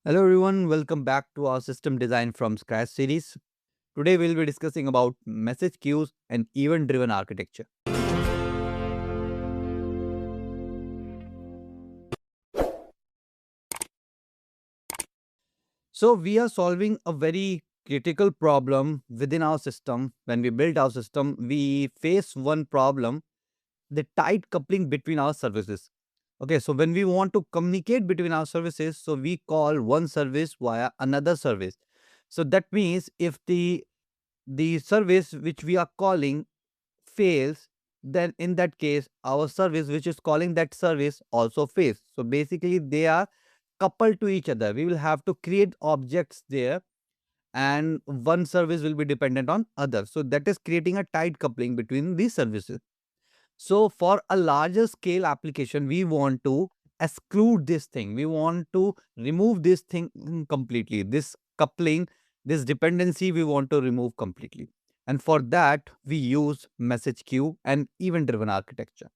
Hello everyone, welcome back to our System Design from Scratch series. Today we'll be discussing about message queues and event-driven architecture. So we are solving a very critical problem within our system. When we build our system, we face one problem, the tight coupling between our services. Okay, so when we want to communicate between our services, so we call one service via another service. So that means if the service which we are calling fails, then in that case, our service which is calling that service also fails. So basically, they are coupled to each other. We will have to create objects there, and one service will be dependent on other. So that is creating a tight coupling between these services. So for a larger scale application, we want to exclude this thing. We want to remove this thing completely. This coupling, this dependency, we want to remove completely. And for that, we use message queue and event driven architecture.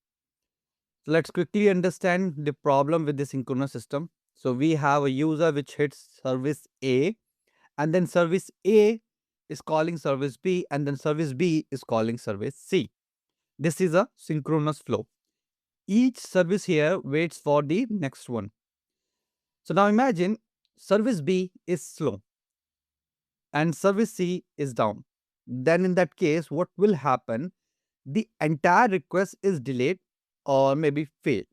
So let's quickly understand the problem with the synchronous system. So we have a user which hits service A, and then service A is calling service B, and then service B is calling service C. This is a synchronous flow. Each service here waits for the next one. So now imagine service B is slow and service C is down. Then in that case, what will happen? The entire request is delayed or maybe failed.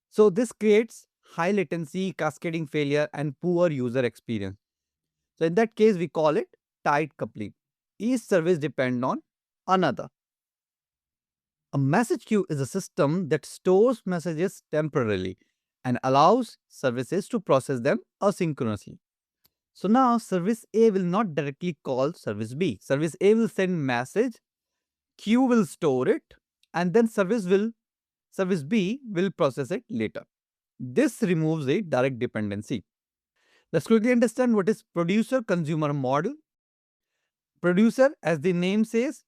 So this creates high latency, cascading failure, and poor user experience. So in that case, we call it tight coupling. Each service depends on another. A message queue is a system that stores messages temporarily and allows services to process them asynchronously. So now service A will not directly call service B. Service A will send message, queue will store it, and then service B will process it later. This removes a direct dependency. Let's quickly understand what is producer consumer model. Producer, as the name says,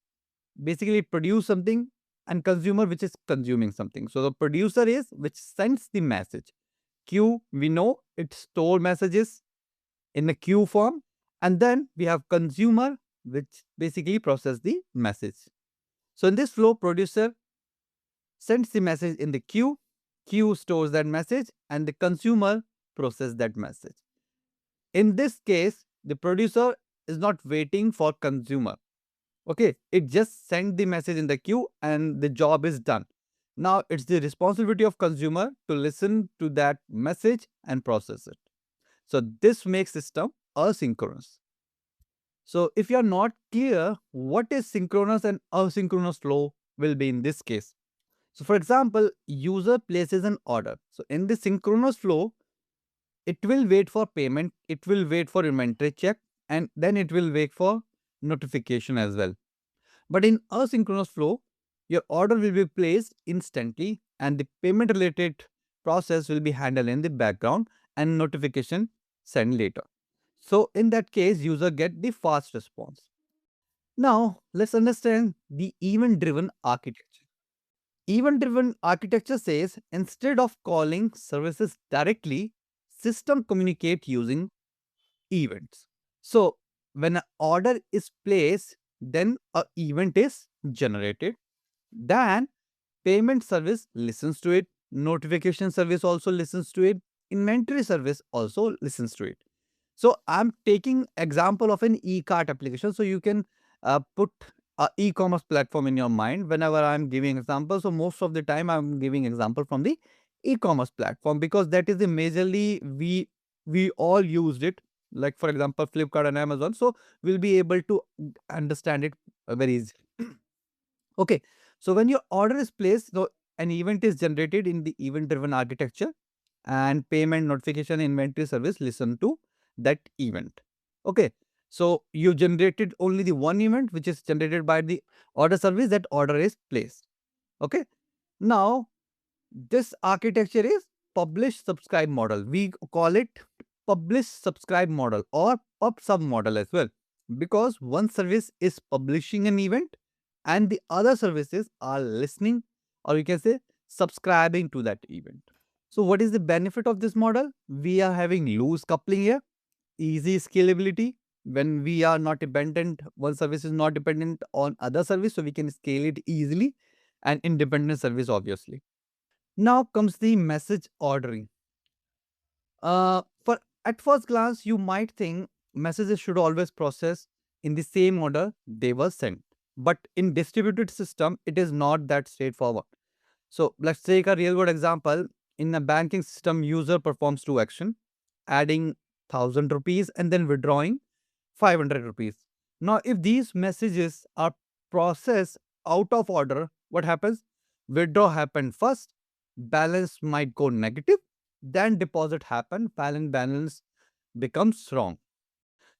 basically produce something, and consumer which is consuming something. So the producer is which sends the message. Queue, we know it store messages in a queue form, and then we have consumer which basically process the message. So in this flow, producer sends the message in the queue stores that message, and the consumer process that message. In this case, the producer is not waiting for consumer. Okay, it just sent the message in the queue and the job is done. Now it's the responsibility of consumer to listen to that message and process it. So this makes system asynchronous. So if you are not clear what is synchronous and asynchronous flow will be in this case. So for example, user places an order. So in the synchronous flow, it will wait for payment, it will wait for inventory check, and then it will wait for notification as well. But in asynchronous flow, your order will be placed instantly and the payment related process will be handled in the background and notification sent later. So in that case, user get the fast response. Now let's understand the event driven architecture. Event driven architecture says instead of calling services directly, system communicate using events. So when an order is placed, then a event is generated. Then payment service listens to it, notification service also listens to it, inventory service also listens to it. So I'm taking example of an e-cart application. So you can put a e-commerce platform in your mind whenever I'm giving example. So most of the time I'm giving example from the e-commerce platform because that is the majorly we all used it. Like for example, Flipkart and Amazon. So we'll be able to understand it very easily. Okay, so when your order is placed, so an event is generated in the event-driven architecture, and payment, notification, inventory service listen to that event. Okay, so you generated only the one event, which is generated by the order service. That order is placed. Okay, now this architecture is publish subscribe model. We call it publish subscribe model or pub sub model as well, because one service is publishing an event and the other services are listening, or you can say subscribing to that event. So what is the benefit of this model? We are having loose coupling here, easy scalability. When we are not dependent, one service is not dependent on other service, so we can scale it easily, and independent service obviously. Now comes the message ordering. For at first glance, you might think messages should always process in the same order they were sent. But in distributed system, it is not that straightforward. So let's take a real world example. In a banking system, user performs two action, adding 1,000 rupees and then withdrawing 500 rupees. Now, if these messages are processed out of order, what happens? Withdraw happened first, balance might go negative, then deposit happen, balance becomes wrong.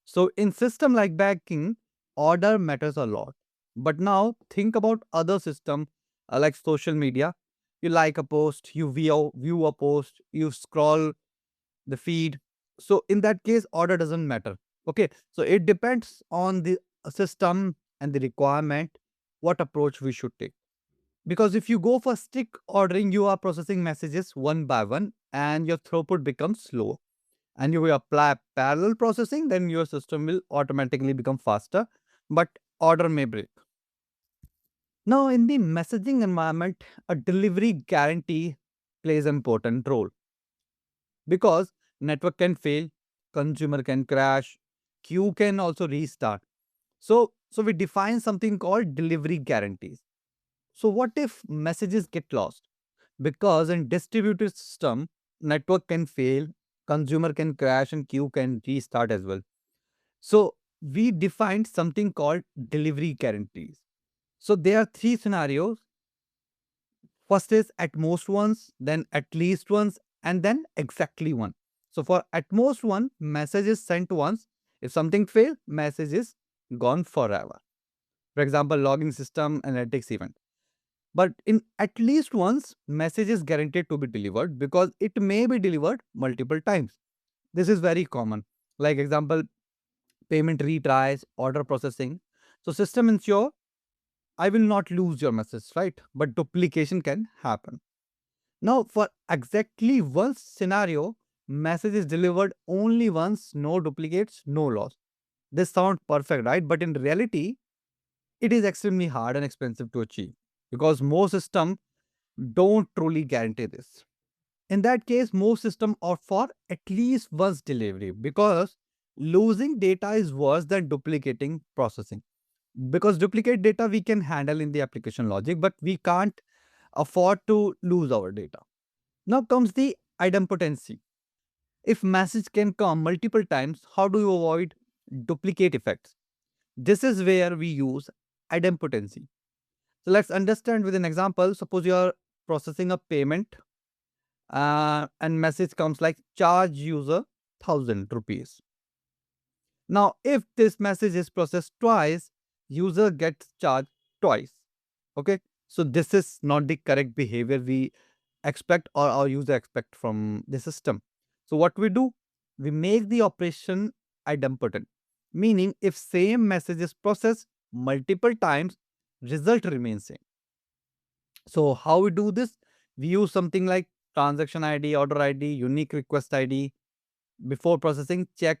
So in system like banking, order matters a lot. But now think about other system like social media. You like a post, you view a post, you scroll the feed. So in that case, order doesn't matter. Okay. So it depends on the system and the requirement, what approach we should take. Because if you go for stick ordering, you are processing messages one by one and your throughput becomes slow. And you will apply parallel processing, then your system will automatically become faster, but order may break. Now, in the messaging environment, a delivery guarantee plays an important role because network can fail, consumer can crash, queue can also restart. So we define something called delivery guarantees. So what if messages get lost? Because in distributed system, network can fail, consumer can crash, and queue can restart as well. So we defined something called delivery guarantees. So there are three scenarios. First is at most once, then at least once, and then exactly one. So for at most one, message is sent once. If something fails, message is gone forever. For example, logging system analytics event. But in at least once, message is guaranteed to be delivered because it may be delivered multiple times. This is very common. Like example, payment retries, order processing. So system ensure I will not lose your message, right? But duplication can happen. Now, for exactly one scenario, message is delivered only once, no duplicates, no loss. This sounds perfect, right? But in reality, it is extremely hard and expensive to achieve because most systems don't truly guarantee this. In that case, most systems opt for at least once delivery because losing data is worse than duplicating processing. Because duplicate data we can handle in the application logic, but we can't afford to lose our data. Now comes the idempotency. If message can come multiple times, how do you avoid duplicate effects? This is where we use idempotency. So let's understand with an example. Suppose you are processing a payment and message comes like charge user 1,000 rupees. Now, if this message is processed twice, user gets charged twice. Okay. So this is not the correct behavior we expect or our user expect from the system. So what we do, we make the operation idempotent, meaning if same message is processed multiple times, result remains same. So how we do this? We use something like transaction ID, order ID, unique request ID. Before processing, check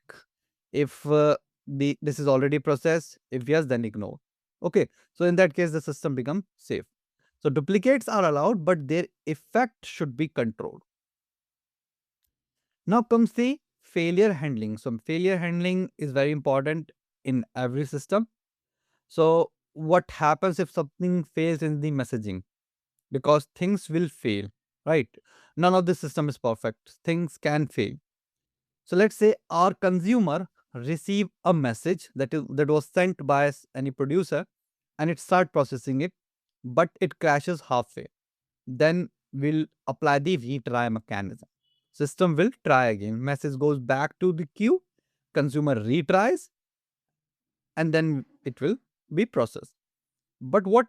if the this is already processed. If yes, then ignore. Okay. So in that case, the system becomes safe. So duplicates are allowed, but their effect should be controlled. Now comes the failure handling. So failure handling is very important in every system. So what happens if something fails in the messaging? Because things will fail, right? None of the system is perfect. Things can fail. So let's say our consumer receive a message that was sent by any producer and it start processing it, but it crashes halfway. Then we'll apply the retry mechanism. System will try again. Message goes back to the queue. Consumer retries and then it will be processed. But what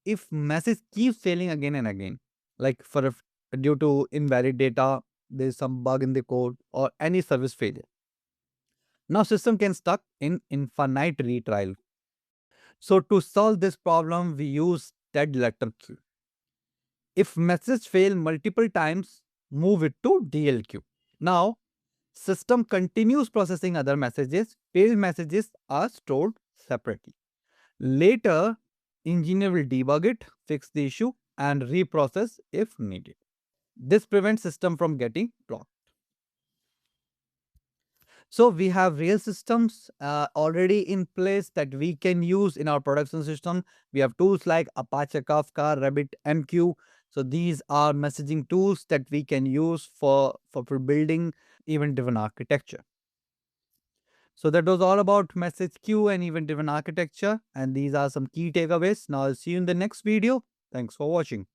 if message keeps failing again and again? Like for if due to invalid data, there's some bug in the code or any service failure. Now system can stuck in infinite retrial. So to solve this problem, we use dead letter queue. If message fail multiple times, move it to DLQ. Now, system continues processing other messages. Failed messages are stored separately. Later, engineer will debug it, fix the issue, and reprocess if needed. This prevents system from getting blocked. So we have real systems already in place that we can use in our production system. We have tools like Apache Kafka, RabbitMQ. So these are messaging tools that we can use for building event-driven architecture. So that was all about message queue and event-driven architecture. And these are some key takeaways. Now I'll see you in the next video. Thanks for watching.